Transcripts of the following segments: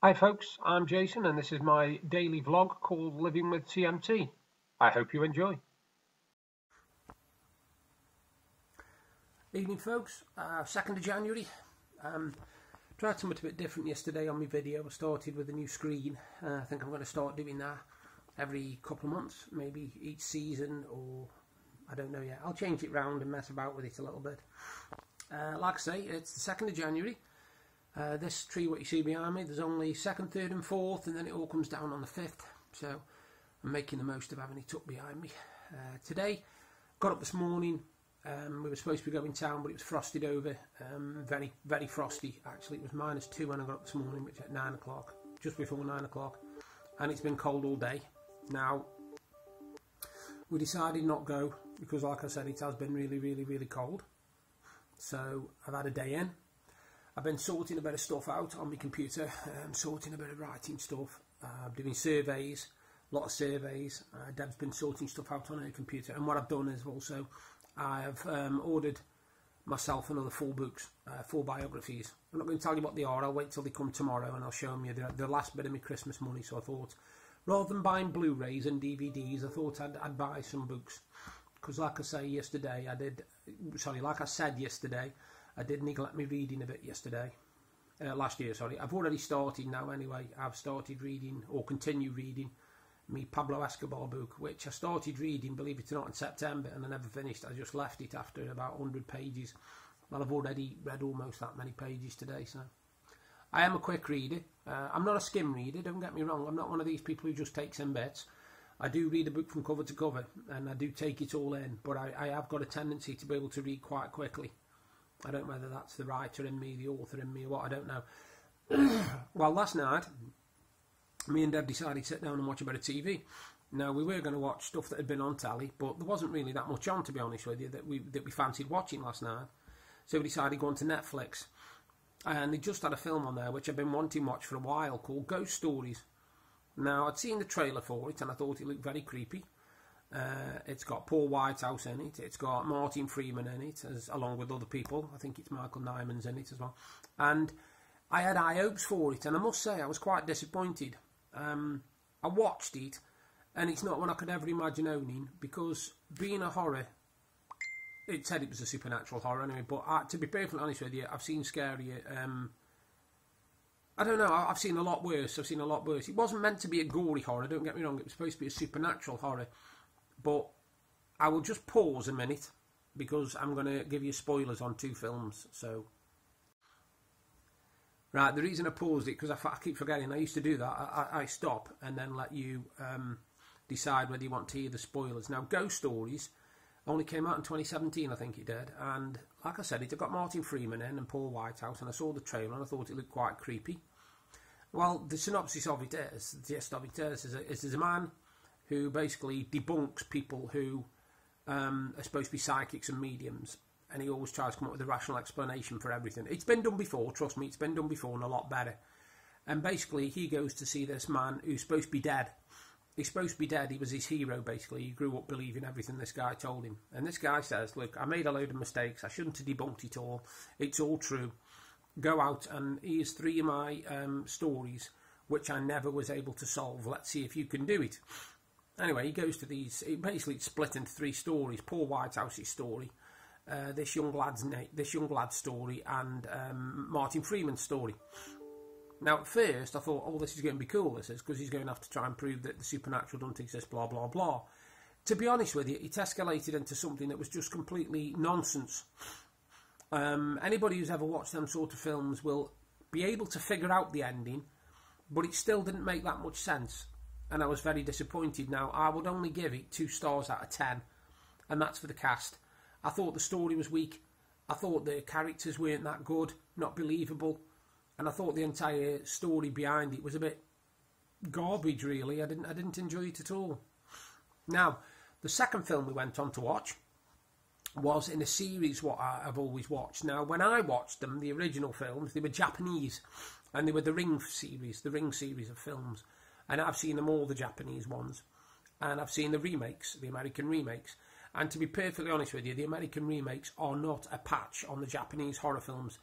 Hi folks, I'm Jason and this is my daily vlog called Living with CMT. I hope you enjoy. Evening folks, 2nd of January. Tried something a bit different yesterday on my video. I started with a new screen. I think I'm going to start doing that every couple of months, maybe each season, or I don't know yet. I'll change it round and mess about with it a little bit. Like I say, it's the 2nd of January. This tree what you see behind me, there's only 2nd, 3rd and 4th, and then it all comes down on the 5th. So I'm making the most of having it tucked behind me. Today, got up this morning. We were supposed to be going town, but it was frosted over. Very, very frosty. Actually, it was -2 when I got up this morning, which at 9 o'clock, just before 9 o'clock. And it's been cold all day. Now, we decided not go because, like I said, it has been really, really, really cold. So I've had a day in. I've been sorting a bit of stuff out on my computer, sorting a bit of writing stuff, doing surveys, a lot of surveys. Deb's been sorting stuff out on her computer, and what I've done is also I've ordered myself another 4 books, 4 biographies. I'm not going to tell you what they are. I'll wait till they come tomorrow and I'll show them you. They're the last bit of my Christmas money, so I thought rather than buying Blu-rays and DVDs, I thought I'd buy some books. Because like I said yesterday, I did neglect me reading a bit yesterday. Last year, sorry. I've already started now anyway. I've started reading, or continue reading, me Pablo Escobar book, which I started reading, believe it or not, in September, and I never finished. I just left it after about 100 pages. Well, I've already read almost that many pages today, so. I am a quick reader. I'm not a skim reader, don't get me wrong. I'm not one of these people who just takes in bits. I do read a book from cover to cover, and I do take it all in, but I have got a tendency to be able to read quite quickly. I don't know whether that's the writer in me, the author in me, or what, I don't know. Well, last night, me and Deb decided to sit down and watch a bit of TV. Now, we were going to watch stuff that had been on telly, but there wasn't really that much on, to be honest with you, that we fancied watching last night. So we decided to go on to Netflix. And they just had a film on there, which I've been wanting to watch for a while, called Ghost Stories. Now, I'd seen the trailer for it, and I thought it looked very creepy. It's got Paul Whitehouse in it. It's got Martin Freeman in it, along with other people. I think it's Michael Nyman's in it as well. And I had high hopes for it, and I must say I was quite disappointed. I watched it, and it's not one I could ever imagine owning, because being a horror, it said it was a supernatural horror anyway, but to be perfectly honest with you, I've seen scarier. I don't know, I've seen a lot worse. It wasn't meant to be a gory horror, don't get me wrong. It was supposed to be a supernatural horror. But I will just pause a minute because I'm going to give you spoilers on 2 films. So, right, the reason I paused it, because I keep forgetting, I used to do that. I stop and then let you decide whether you want to hear the spoilers. Now, Ghost Stories only came out in 2017, I think it did. And like I said, it got Martin Freeman in and Paul Whitehouse, and I saw the trailer and I thought it looked quite creepy. Well, the synopsis of it is, the gist of it is a man who basically debunks people who are supposed to be psychics and mediums, and he always tries to come up with a rational explanation for everything. It's been done before, trust me, it's been done before and a lot better. And basically he goes to see this man who's supposed to be dead. He's supposed to be dead, he was his hero basically, he grew up believing everything this guy told him. And this guy says, look, I made a load of mistakes, I shouldn't have debunked it all, it's all true. Go out and here's 3 of my stories which I never was able to solve, let's see if you can do it. Anyway, he goes to these. Basically, it's split into 3 stories: Paul Whitehouse's story, this young lad's story, and Martin Freeman's story. Now, at first, I thought, "Oh, this is going to be cool." This is because he's going to have to try and prove that the supernatural doesn't exist. Blah blah blah. To be honest with you, it escalated into something that was just completely nonsense. Anybody who's ever watched them sort of films will be able to figure out the ending, but it still didn't make that much sense. And I was very disappointed. Now, I would only give it 2 stars out of 10, and that's for the cast. I thought the story was weak. I thought the characters weren't that good, not believable, and I thought the entire story behind it was a bit garbage, really. I didn't enjoy it at all. Now, the second film we went on to watch was in a series what I've always watched. Now, when I watched them, the original films, they were Japanese, and they were the Ring series of films. And I've seen them all, the Japanese ones. And I've seen the remakes, the American remakes. And to be perfectly honest with you, the American remakes are not a patch on the Japanese horror films.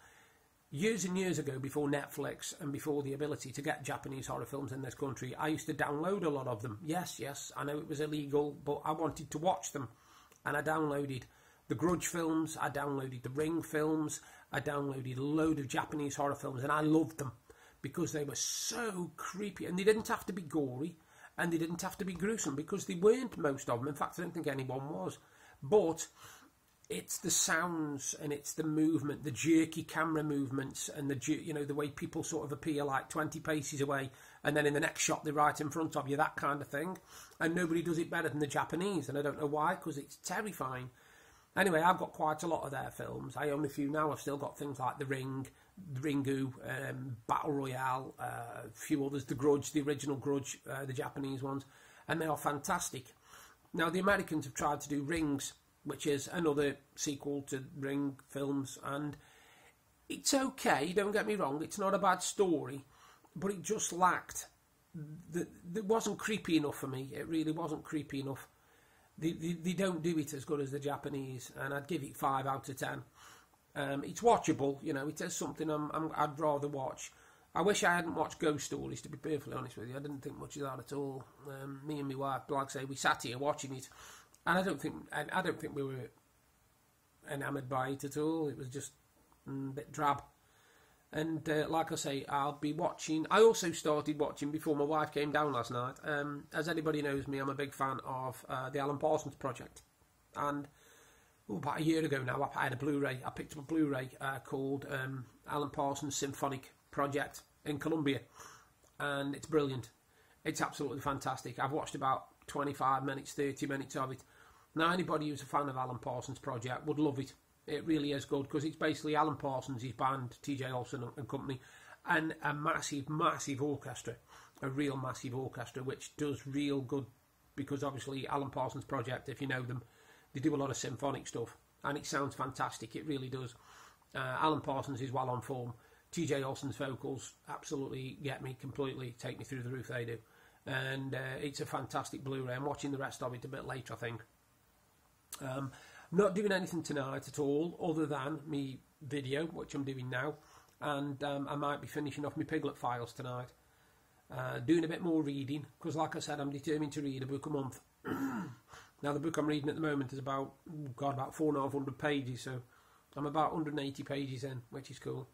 Years and years ago, before Netflix and before the ability to get Japanese horror films in this country, I used to download a lot of them. Yes, I know it was illegal, but I wanted to watch them. And I downloaded the Grudge films, I downloaded the Ring films, I downloaded a load of Japanese horror films, and I loved them because they were so creepy. And they didn't have to be gory, and they didn't have to be gruesome, because they weren't, most of them. In fact, I don't think anyone was. But it's the sounds, and it's the movement, the jerky camera movements, and the way people sort of appear like 20 paces away, and then in the next shot they're right in front of you, that kind of thing. And nobody does it better than the Japanese, and I don't know why, because it's terrifying. Anyway, I've got quite a lot of their films. I own a few now. I've still got things like The Ring, Ringu, Battle Royale, a few others, The Grudge, the original Grudge, the Japanese ones, and they are fantastic. Now, the Americans have tried to do Rings, which is another sequel to Ring films, and it's okay, don't get me wrong, it's not a bad story, but it just lacked, it wasn't creepy enough for me. It really wasn't creepy enough. They don't do it as good as the Japanese, and I'd give it 5 out of 10. It's watchable, it is something I'd rather watch. I wish I hadn't watched Ghost Stories, to be perfectly honest with you. I didn't think much of that at all. Me and my wife, like I say, we sat here watching it, and I don't think we were enamoured by it at all. It was just a bit drab. And like I say, I'll be watching. I also started watching before my wife came down last night. As anybody knows me, I'm a big fan of the Alan Parsons Project. And about a year ago now, I had a Blu-ray. I picked up a Blu-ray called Alan Parsons Symphonic Project in Columbia. And it's brilliant. It's absolutely fantastic. I've watched about 25 minutes, 30 minutes of it. Now, anybody who's a fan of Alan Parsons Project would love it. It really is good, because it's basically Alan Parsons, his band, TJ Olson and company, and a massive, massive orchestra, a real massive orchestra, which does real good, because obviously Alan Parsons Project, if you know them, they do a lot of symphonic stuff, and it sounds fantastic. It really does. Alan Parsons is well on form. TJ Olson's vocals absolutely get me completely, take me through the roof, they do. And it's a fantastic Blu-ray. I'm watching the rest of it a bit later, I think. Not doing anything tonight at all, other than me video, which I'm doing now, and I might be finishing off my Piglet files tonight. Doing a bit more reading, because like I said, I'm determined to read a book a month. Now, the book I'm reading at the moment is about 4,500 pages, so I'm about 180 pages in, which is cool.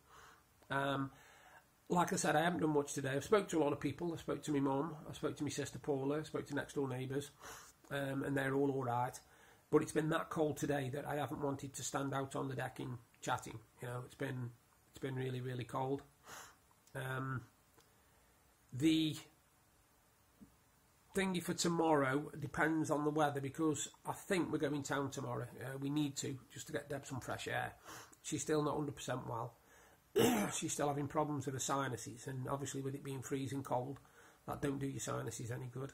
Like I said, I haven't done much today. I've spoke to a lot of people. I spoke to my mum, I spoke to my sister Paula, I spoke to next door neighbours, and they're all alright. But it's been that cold today that I haven't wanted to stand out on the decking chatting. It's been really, really cold. The thingy for tomorrow depends on the weather, because I think we're going town tomorrow. We need to, just to get Deb some fresh air. She's still not 100% well. She's still having problems with her sinuses, and obviously with it being freezing cold, that don't do your sinuses any good.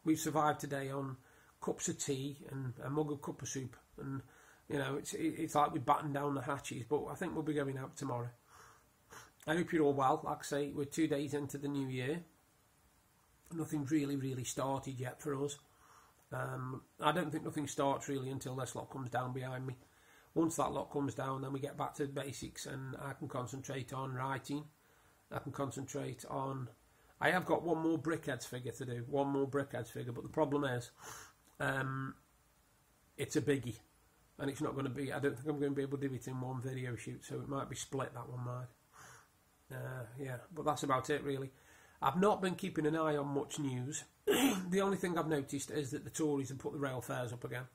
We've survived today on cups of tea and a mug of cup of soup, and it's like we batten down the hatches, but I think we'll be going out tomorrow. I hope you're all well. Like I say, we're 2 days into the new year. Nothing's really started yet for us. I don't think nothing starts really until this lot comes down behind me. Once that lot comes down, then we get back to the basics, and I can concentrate on writing. I can concentrate on... I have got one more Brickheads figure to do, but the problem is, it's a biggie, and it's not going to be, I don't think I'm going to be able to do it in one video shoot, so it might be split, that one might. Yeah, but that's about it really. I've not been keeping an eye on much news. The only thing I've noticed is that the Tories have put the rail fares up again.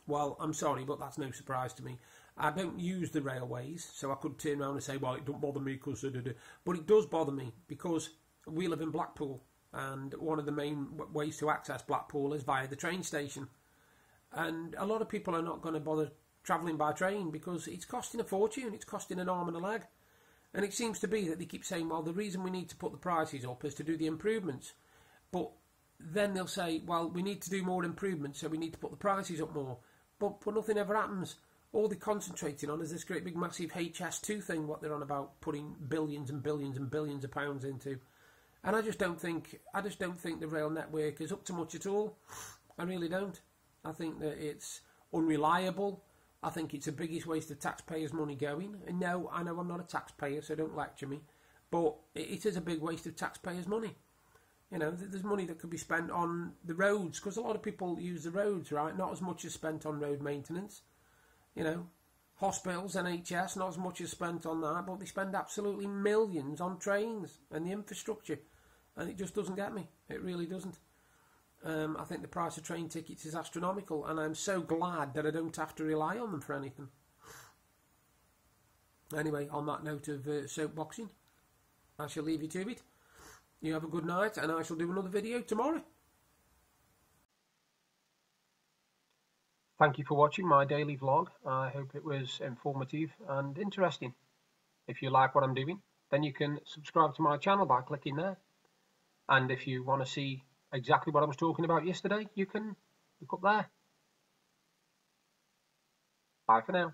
Well, I'm sorry, but that's no surprise to me. I don't use the railways, so I could turn around and say, well, it don't bother me, because but it does bother me, because we live in Blackpool, and one of the main ways to access Blackpool is via the train station. And a lot of people are not going to bother travelling by train, because it's costing a fortune, it's costing an arm and a leg. And it seems to be that they keep saying, well, the reason we need to put the prices up is to do the improvements. But then they'll say, well, we need to do more improvements, so we need to put the prices up more. But nothing ever happens. All they're concentrating on is this great big massive HS2 thing, what they're on about putting billions and billions and billions of pounds into. And I just don't think the rail network is up to much at all. I really don't. I think that it's unreliable. I think it's the biggest waste of taxpayers' money going. And no, I know I'm not a taxpayer, so don't lecture me. But it is a big waste of taxpayers' money. You know, there's money that could be spent on the roads, because a lot of people use the roads, right? Not as much as spent on road maintenance. You know, hospitals, NHS, not as much as spent on that, but they spend absolutely millions on trains and the infrastructure. And it just doesn't get me. It really doesn't. I think the price of train tickets is astronomical, and I'm so glad that I don't have to rely on them for anything. Anyway, on that note of soapboxing, I shall leave you to it. You have a good night, and I shall do another video tomorrow. Thank you for watching my daily vlog. I hope it was informative and interesting. If you like what I'm doing, then you can subscribe to my channel by clicking there. And if you want to see exactly what I was talking about yesterday, you can look up there. Bye for now.